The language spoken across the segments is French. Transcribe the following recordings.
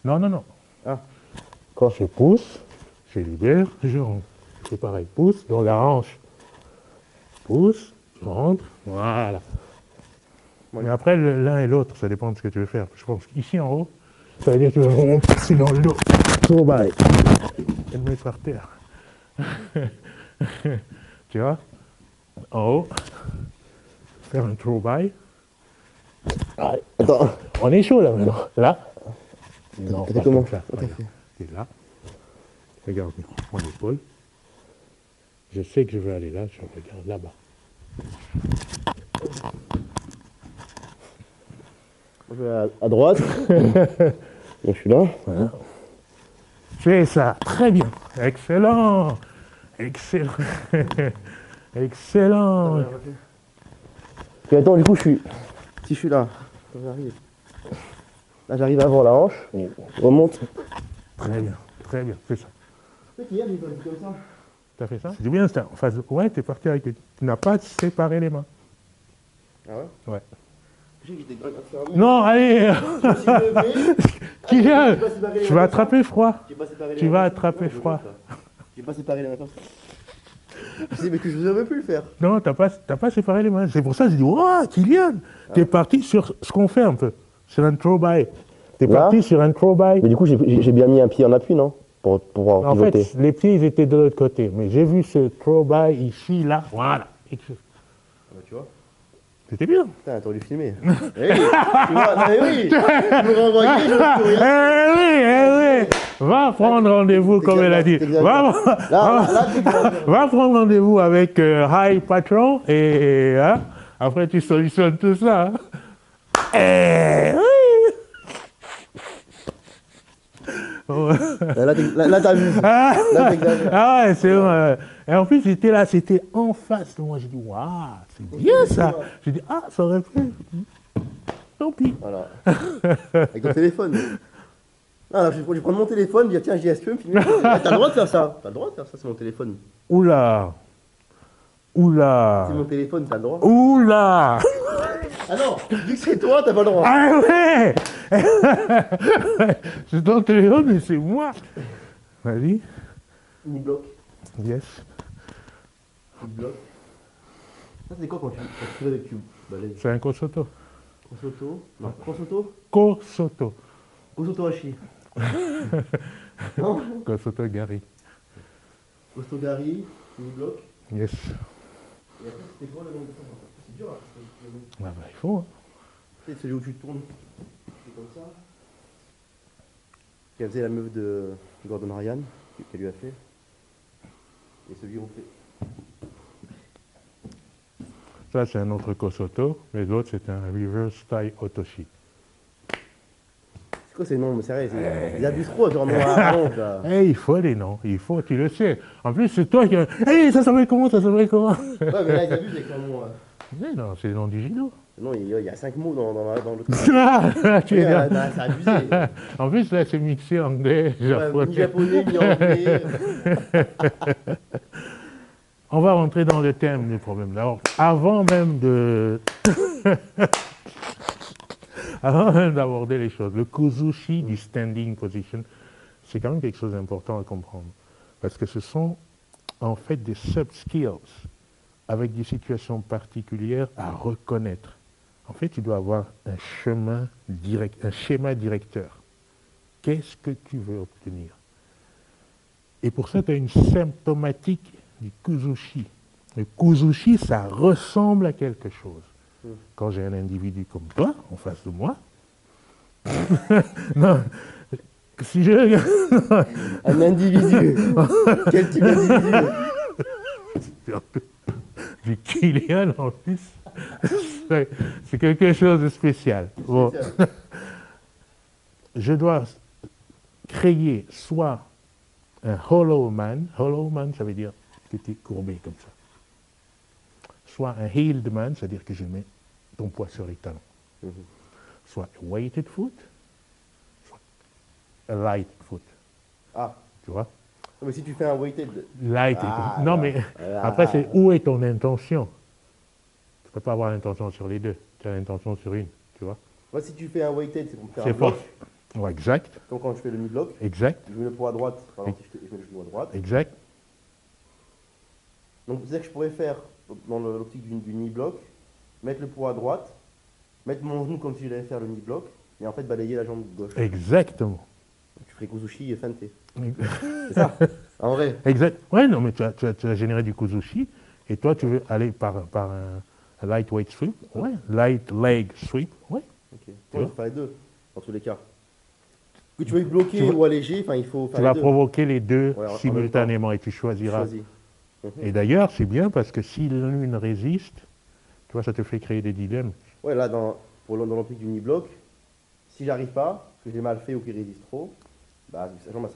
Non, non, non. Ah. Quand je pousse, je libère, je rentre. C'est pareil, pousse dans la hanche. Pousse, je rentre, voilà. Ouais. Mais après, l'un et l'autre, ça dépend de ce que tu veux faire. Je pense qu'ici en haut, ça veut dire que tu vas vraiment passer dans le dos. Trop bas. Et le mettre par terre. Tu vois? En haut, faire un throw by. Ah, attends. On est chaud là maintenant. Là. Non, T'as pas comment comme ça. Regarde. T'es là. Regarde mon épaule. Je sais que je veux aller là, je regarde là-bas. Je vais à droite. Donc je suis là. Voilà. Fais ça. Très bien. Excellent. Excellent. Excellent. Puis attends, du coup, si je suis là, quand j'arrive. Là, j'arrive avant la hanche. Je remonte. Très bien. Très bien. Fais ça. Tu sais qu'hier, j'ai fait comme ça. T'as fait ça? C'est bien, c'était en phase de... Ouais, t'es parti avec... Tu n'as pas séparé les mains. Ah ouais? Ouais. Je sais que j'étais fermé. Non, allez. Je me suis levé. Kylian, J'ai pas séparé les tu mains vas comme ça. attraper froid. J'ai pas séparé les Tu mains vas comme ça. attraper Non, je froid. veux pas. J'ai pas séparé les mains comme ça. Je sais, mais que je ne veux plus le faire. Non, t'as pas séparé les mains. C'est pour ça que je dis, oh, Kylian, t'es parti sur ce qu'on fait un peu. Sur un throw by. T'es Là parti sur un throw by. Mais du coup, j'ai bien mis un pied en appui, non? Pour pouvoir En pivoter. fait, les pieds, ils étaient de l'autre côté. Mais j'ai vu ce throw by ici, là. Voilà. Ah bah, tu vois. C'était bien. Putain, t'aurais dû filmer. Eh oui, tu vois, non, mais oui. Tu me renvoyais, je ne peux rien. Eh oui, eh oui. Va prendre rendez-vous, comme elle a dit. Va va prendre rendez-vous avec High Patron et hein, après tu solutionnes tout ça. Hein. Eh oui. Là, t'as vu. Là, t'exagères. Ah ouais, c'est vrai. Et en plus, j'étais là, c'était en face de moi. J'ai dit, waouh, c'est bien ça. J'ai dit, ah, ça aurait pu. Tant pis. Voilà. Avec ton téléphone. Non, là, je vais prendre mon téléphone, dire tiens, est-ce que tu veux me filmer? T'as le droit de faire ça. T'as le droit de faire ça, c'est mon téléphone. Oula. Oula. C'est mon téléphone, t'as le droit. Oula. Ah non, vu que c'est toi, t'as pas le droit. Ah ouais. C'est ton téléphone, mais c'est moi. Vas-y. Uniblock. Yes. Uniblock. Ça, c'est quoi quand tu fais avec tu balayes? C'est un Kosoto. Kosoto. Non, Kosoto. Kosoto. Kosoto Hachi. Non. Kosoto Gari. Kosoto Gari. Uniblock. Yes. Et après, c'était quoi le nom de ça? C'est dur, hein. Ah bah, il faut. Hein. C'est celui où tu tournes. C'est comme ça. Qu'elle faisait la meuf de Gordon Ryan, qu'elle lui a fait. Et celui où on fait. Ça, c'est un autre Kosoto, mais l'autre, c'est un Reverse Tai Otoshi. C'est quoi ces noms? Mais sérieux, ils abusent trop, genre noir à ronde, là. Eh, il faut les noms, il faut, tu le sais. En plus, c'est toi qui... Eh, ça s'appelle comment, ça s'appelle comment? Ouais, mais là, ils abusent avec leur nom. Mais non, c'est le nom du judo. Non, il y a 5 mots dans le truc. Ah, tu es Ouais, là. c'est abusé. En plus, là, c'est mixé anglais, Ouais, japonais. ni japonais, ni anglais. On va rentrer dans le thème du problème. Alors, avant même de... avant même d'aborder les choses, le kuzushi du standing position, c'est quand même quelque chose d'important à comprendre. Parce que ce sont en fait des sub-skills avec des situations particulières à reconnaître. En fait, tu dois avoir un schéma directeur. Qu'est-ce que tu veux obtenir? Et pour ça, tu as une symptomatique du kuzushi. Le kuzushi, ça ressemble à quelque chose. Quand j'ai un individu comme toi, en face de moi, non, si je regarde... Un individu. Quel type d'individu? Du Kylian en plus, c'est quelque chose de spécial. Bon. Je dois créer soit un hollow man, ça veut dire que tu es courbé comme ça, soit un heeled man, c'est-à-dire que je mets ton poids sur les talons, soit a weighted foot, soit a light foot. Ah. Tu vois? Mais si tu fais un weighted. Light. Ah, non, là, mais là. après, c'est où est ton intention? Tu ne peux pas avoir l'intention sur les deux. Tu as l'intention sur une, tu vois? Moi, si tu fais un weighted, c'est pour me faire C'est un bloc. fort. Ouais, exact, Donc quand je fais le mi-bloc, exact, je mets le poids à droite, par exemple, si je mets le genou à droite. exact. Donc c'est-à-dire que je pourrais faire, dans l'optique du knee-block, mettre le poids à droite, mettre mon genou comme si j'allais faire le knee-block, et en fait balayer la jambe gauche. Exactement. Tu ferais Kuzushi et Fente. C'est ça, en vrai. Exact. Ouais, non, mais tu as généré du Kuzushi, et toi, tu veux aller par un lightweight sweep, ouais, light leg sweep, ouais. Ok. Tu Il vois faut faire les deux, dans tous les cas. Que tu veuilles bloquer Tu vas- ou alléger, enfin il faut faire Tu les vas deux. provoquer les deux Ouais, en même simultanément et tu Tu choisiras. choisis. Et d'ailleurs, c'est bien parce que si l'une résiste, tu vois, ça te fait créer des dilemmes. Ouais, là, dans l'optique du knee-block, si j'arrive pas, que j'ai mal fait ou qu'il résiste trop, bah, sa jambe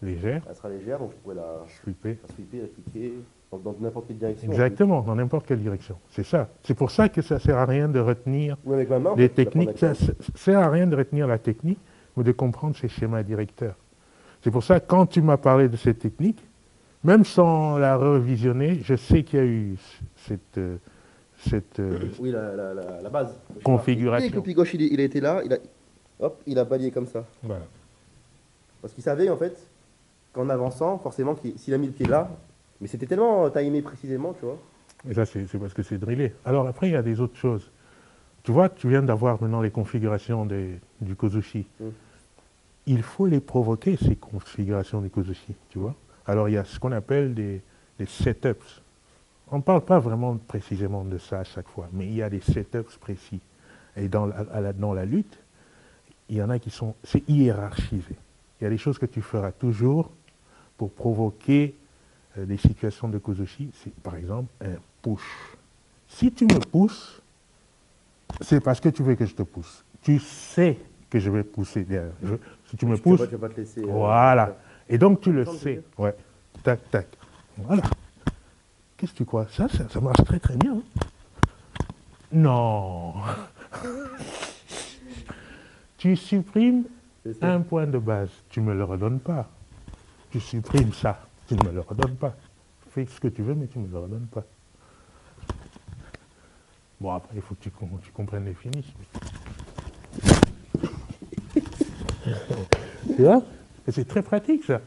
Légère, elle sera légère, donc je pourrais la sweeper. sweeper, la kicker, dans n'importe quelle direction. Exactement, dans n'importe quelle direction. C'est ça. C'est pour ça que ça ne sert à rien de retenir Ou avec ma main, en les fait, je la prends techniques. Ça avec ne sert à rien de retenir la technique, mais de comprendre ces schémas directeurs. C'est pour ça que quand tu m'as parlé de cette technique, même sans la revisionner, je sais qu'il y a eu cette oui, la base. Le configuration. Dès que le pied gauche il a été là, il a balayé comme ça. Voilà. Parce qu'il savait en fait qu'en avançant, forcément, s'il a mis le pied là, mais c'était tellement timé précisément, tu vois. Et ça, c'est parce que c'est drillé. Alors après, il y a des autres choses. Tu vois, tu viens d'avoir maintenant les configurations du Kozushi. Il faut les provoquer, ces configurations du Kozushi, tu vois. Alors, il y a ce qu'on appelle des setups. On ne parle pas vraiment précisément de ça à chaque fois, mais il y a des setups précis. Et dans la lutte, il y en a qui sont... C'est hiérarchisé. Il y a des choses que tu feras toujours pour provoquer des situations de Kozushi. C'est par exemple un push. Si tu me pousses, c'est parce que tu veux que je te pousse. Tu sais que je vais pousser derrière. Si tu me pousses, Tu vas pas te laisser. voilà. Et donc tu le Attends, sais. Ouais. Tac, tac. Voilà. Qu'est-ce que tu crois? Ça marche très très bien. Hein. Non. Tu supprimes un point de base. Tu ne me le redonnes pas. Tu supprimes ça. Tu ne me le redonnes pas. Fais ce que tu veux, mais tu ne me le redonnes pas. Bon, après, il faut que tu comprennes les finishes. Tu vois? Et c'est très pratique, ça.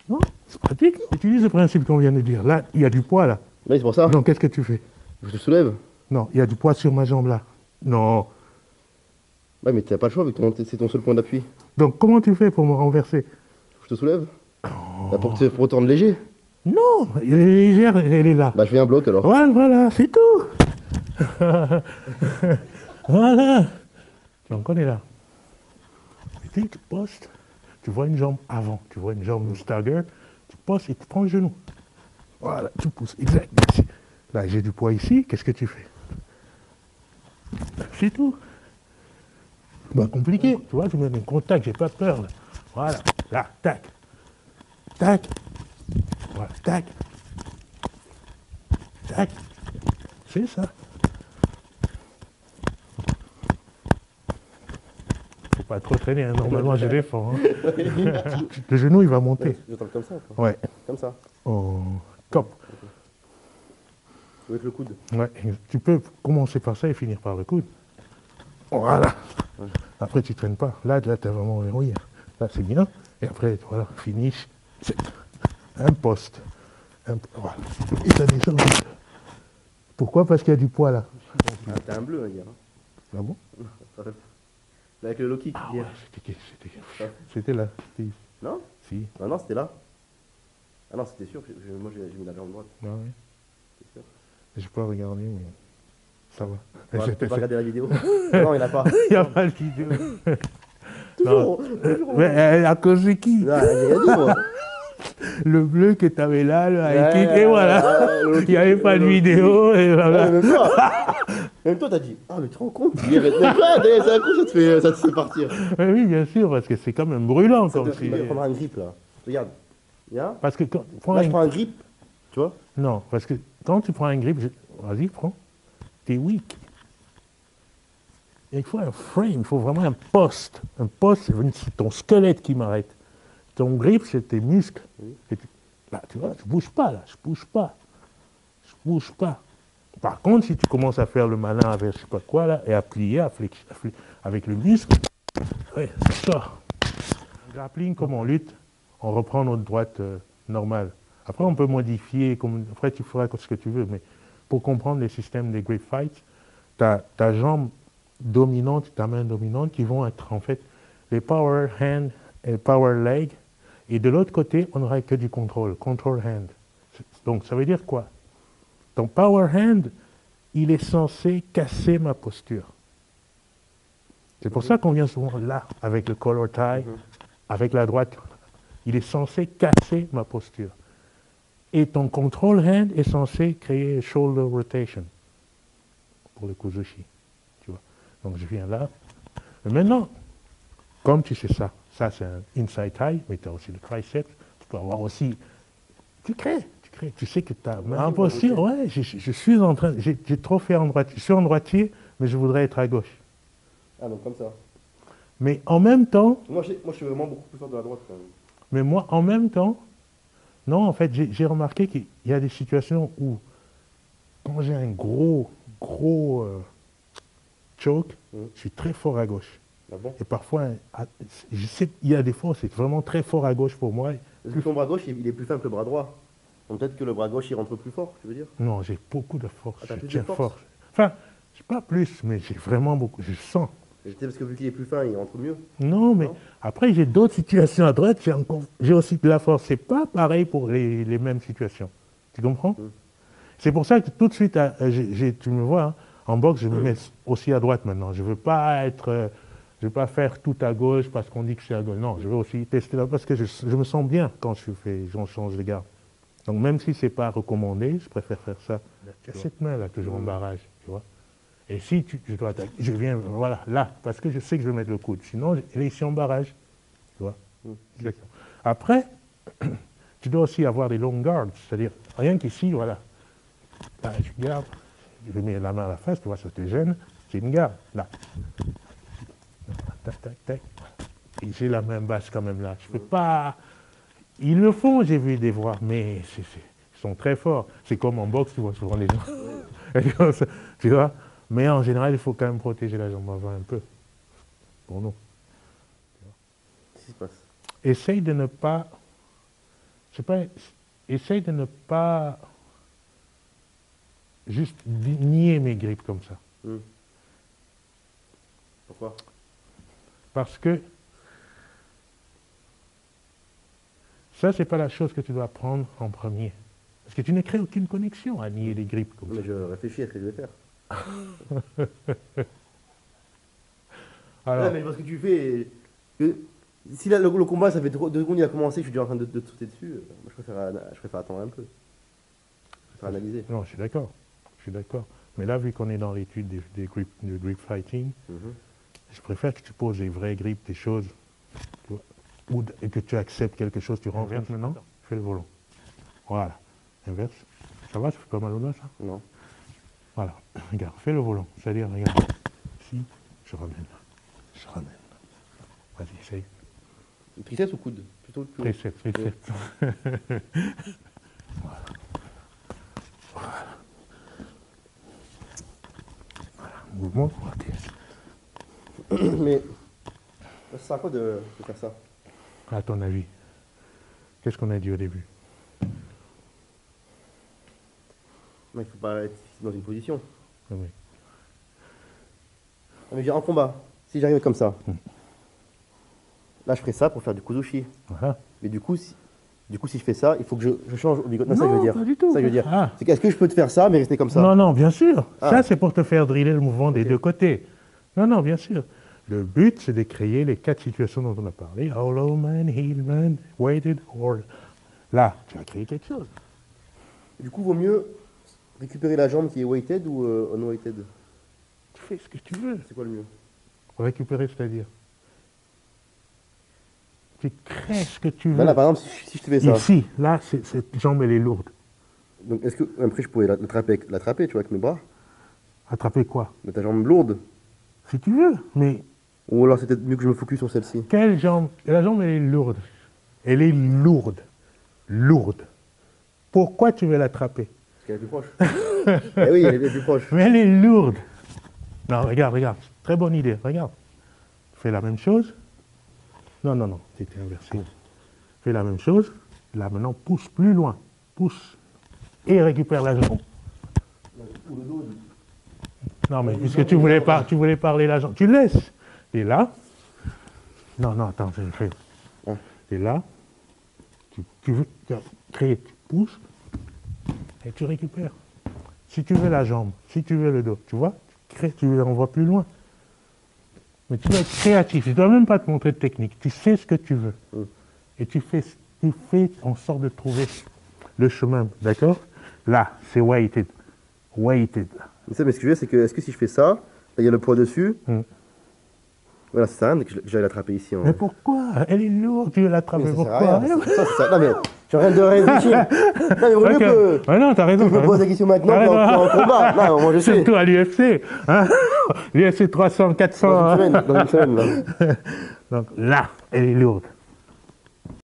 Non, c'est pratique. Utilise le principe qu'on vient de dire. Là, il y a du poids, là. Oui, c'est pour ça. Donc, qu'est-ce que tu fais? Je te soulève. Non, il y a du poids sur ma jambe, là. Non. Ouais, mais t'as pas le choix, c'est ton seul point d'appui. Donc, comment tu fais pour me renverser? Je te soulève. Bah, pour te rendre léger. Non, elle est légère, elle est là. Bah, je fais un bloc alors. Voilà, c'est tout. Voilà. Donc, on est là. Et puis, tu postes. Tu vois une jambe avant, tu vois une jambe stagger, tu postes et tu prends le genou. Voilà, tu pousses. Exact. Merci. Là, j'ai du poids ici, qu'est-ce que tu fais? C'est tout. Bah, compliqué. Tu vois, je mets un contact, j'ai pas peur. Là. Voilà. Là, tac. Tac. Voilà, tac. Tac. C'est ça. Faut pas trop traîner, hein. Normalement je défends. Hein. Le genou il va monter. Je tombe comme ça, quoi. Ouais. Comme ça. Oh, top. Avec le coude. Ouais. Tu peux commencer par ça et finir par le coude. Voilà. Ouais. Après tu traînes pas. Là tu as vraiment verrouillé. Là c'est bien. Et après, voilà, finish. C'est un poste. Voilà. Et ça descend. Pourquoi? Parce qu'il y a du poids là. Ah, t'as un bleu, hein, hier. Ah bon? Avec le low kick. Ah hier. ouais, c'était là. C'était ici. Non? Si. Ah non, c'était là. Ah non, c'était sûr. Moi, j'ai mis la jambe droite. Ah ouais. C'est sûr. Je peux regarder, mais ça va. Ouais, tu peux pas regarder la vidéo. Non, il n'y en a pas. Il n'y a pas de vidéo. Toujours. Mais à cause de qui? Non, j'ai rien dit, moi. Le bleu que tu avais là, le high kick, Ouais, et voilà. Il n'y avait pas de vidéo, et voilà. Même toi. Même toi, t'as dit, ah, mais tu te rends compte? Il arrête même pas, c'est un coup, ça te fait partir. Oui, bien sûr, parce que c'est quand même brûlant. Ça Comme te si... fait prendre un grip, là. Regarde. Viens. Parce que quand tu prends Là, un... je prends un grip, tu vois? Non, parce que quand tu prends un grip, vas-y, prends. T'es weak. Et il faut un frame, il faut vraiment un poste. Un poste, c'est ton squelette qui m'arrête. Ton grip, c'est tes muscles. Oui. Et là, tu vois, je bouge pas, là. Je bouge pas. Je bouge pas. Par contre, si tu commences à faire le malin avec je sais pas quoi, là, et à plier, avec le muscle, ouais, ça sort. En grappling, comme on lutte, on reprend notre droite normale. Après, on peut modifier, après tu feras ce que tu veux, mais pour comprendre les systèmes des grip fights, ta jambe dominante, ta main dominante, qui vont être en fait les power hand et power leg, et de l'autre côté, on n'aura que du control hand. Donc, ça veut dire quoi? Ton power hand, il est censé casser ma posture. C'est pour ça qu'on vient souvent là, avec le collar tie, avec la droite. Il est censé casser ma posture. Et ton control hand est censé créer shoulder rotation pour le kuzushi. Tu vois. Donc je viens là. Mais maintenant, comme tu sais ça, ça c'est un inside tie, mais tu as aussi le triceps, tu peux avoir aussi. Tu crées. Tu sais que tu as en posture, ouais, je suis en train, j'ai trop fait en droitier. Je suis en droitier, mais je voudrais être à gauche. Ah, donc comme ça. Mais en même temps. Moi, je suis vraiment beaucoup plus fort de la droite quand même. Mais moi, en même temps, non, en fait, j'ai remarqué qu'il y a des situations où, quand j'ai un gros choke, je suis très fort à gauche. Ah bon? Et parfois, je sais qu'il y a des fois, c'est vraiment très fort à gauche pour moi. Parce que ton bras gauche, il est plus fin que le bras droit. Donc peut-être que le bras gauche, il rentre plus fort, tu veux dire? Non, j'ai beaucoup de force. Ah, t'as je plus de tiens force? fort. Enfin, je pas plus, mais j'ai vraiment beaucoup. Je sens. C'était parce que vu qu'il est plus fin, il rentre mieux. Non, mais Non? après, j'ai d'autres situations à droite, j'ai aussi de la force. C'est pas pareil pour les mêmes situations. Tu comprends? C'est pour ça que tout de suite, tu me vois, hein, en boxe, je me mets aussi à droite maintenant. Je veux pas je veux pas faire tout à gauche parce qu'on dit que c'est à gauche. Non, je veux aussi tester là parce que je me sens bien quand j'en change de garde. Donc même si c'est pas recommandé, je préfère faire ça. Tu as cette main là toujours en barrage, tu vois. Et si je dois attaquer, je viens, voilà, là, parce que je sais que je vais mettre le coude. Sinon, elle est ici en barrage, tu vois. Après, tu dois aussi avoir des long guards, c'est-à-dire rien qu'ici, voilà. Là, je garde, je mets la main à la face, tu vois, ça te gêne, c'est une garde, là. Tac, tac, tac. Et j'ai la main basse quand même là. Je peux pas. Ils le font, j'ai vu des voix, mais ils sont très forts. C'est comme en boxe, tu vois souvent les gens. Tu vois. Mais en général, il faut quand même protéger la jambe avant un peu. Pour nous. Qu'est-ce qui se passe? Essaye de ne pas. Je sais pas. Essaye de ne pas juste nier mes grippes comme ça. Pourquoi? Parce que ça, c'est pas la chose que tu dois prendre en premier. Parce que tu ne crées aucune connexion à nier les grippes comme ça. Mais je réfléchis à ce que je vais faire. Alors, Ouais, mais parce que tu fais. Si là, le combat, ça fait 2 secondes, il a commencé, je suis déjà en train de te sauter dessus. Moi, je préfère attendre un peu. Je préfère analyser. non, je suis d'accord. Je suis d'accord. Mais là, vu qu'on est dans l'étude du grip fighting, je préfère que tu poses des vraies grippes, des choses, tu vois, et que tu acceptes quelque chose, tu renverses maintenant, fais le volant. Voilà. Inverse. Ça va, ça fait pas mal au doigt, ça? Non. Voilà. Regarde, fais le volant. C'est-à-dire, regarde. Si, je ramène. Je ramène. Vas-y, essaye. Triceps ou coude? Plutôt le coude. Triceps. Voilà. Mouvement. Ok. Mais ça sert à quoi de faire ça? À ton avis, qu'est-ce qu'on a dit au début? Il ne faut pas être dans une position. Oui. Mais je veux dire, en combat, si j'arrive comme ça, là je ferai ça pour faire du kuzushi. Voilà. Mais du coup, si je fais ça, il faut que je change obligatoire. Non, ça que je veux dire. Pas du tout. Ça que je veux dire. Ah. C'est qu'est-ce que je peux te faire ça, mais rester comme ça? Non, bien sûr. Ah. Ça, c'est pour te faire driller le mouvement des Ok. deux côtés. Non, bien sûr. Le but, c'est de créer les 4 situations dont on a parlé. Hollow man, heel man, weighted, or... Là, tu as créé quelque chose. Du coup, vaut mieux récupérer la jambe qui est weighted ou unweighted? Tu fais ce que tu veux. C'est quoi le mieux? Récupérer, c'est-à-dire tu crées ce que tu veux. Bah là, par exemple, si je te fais ça, Ici, là, cette jambe, elle est lourde. donc est-ce que après je pourrais l'attraper, tu vois, avec mes bras? Attraper quoi? Mais ta jambe lourde? Si tu veux. Mais Ou alors c'est peut-être mieux que je me focus sur celle-ci? quelle jambe? La jambe, elle est lourde. Elle est lourde. Lourde. Pourquoi tu veux l'attraper? Parce qu'elle est plus proche. Eh oui, elle est plus proche. Mais elle est lourde. Non, regarde, regarde. Très bonne idée. Regarde. Fais la même chose. Non, non, non. C'était inversé. Fais la même chose. Là, maintenant, pousse plus loin. Pousse. Et récupère la jambe. Ou le dos. Non, mais puisque tu voulais parler la jambe. Tu laisses. Et là. Non, non, attends, je fais. Et là. Tu veux créer. Tu pousses. Et tu récupères. Si tu veux la jambe, si tu veux le dos, tu vois, tu envoies plus loin. Mais tu dois être créatif, je ne dois même pas te montrer de technique, tu sais ce que tu veux. Et tu fais en sorte de trouver le chemin, d'accord? Là, c'est weighted. Weighted. Mais ce que je veux dire, c'est que, est-ce que si je fais ça, là, il y a le poids dessus, voilà, ça sert à rien que j'aille l'attraper ici. Mais pourquoi? Elle est lourde, tu veux l'attraper, ça pourquoi? sert à rien. Non mais, je viens de réfléchir. Non mais vaut mieux que... Ah non, t'as raison. Tu me poses la question maintenant en combat. Non, moi je sais. Surtout à l'UFC. Hein. L'UFC 300, 400. Dans une semaine, là. Donc là, elle est lourde.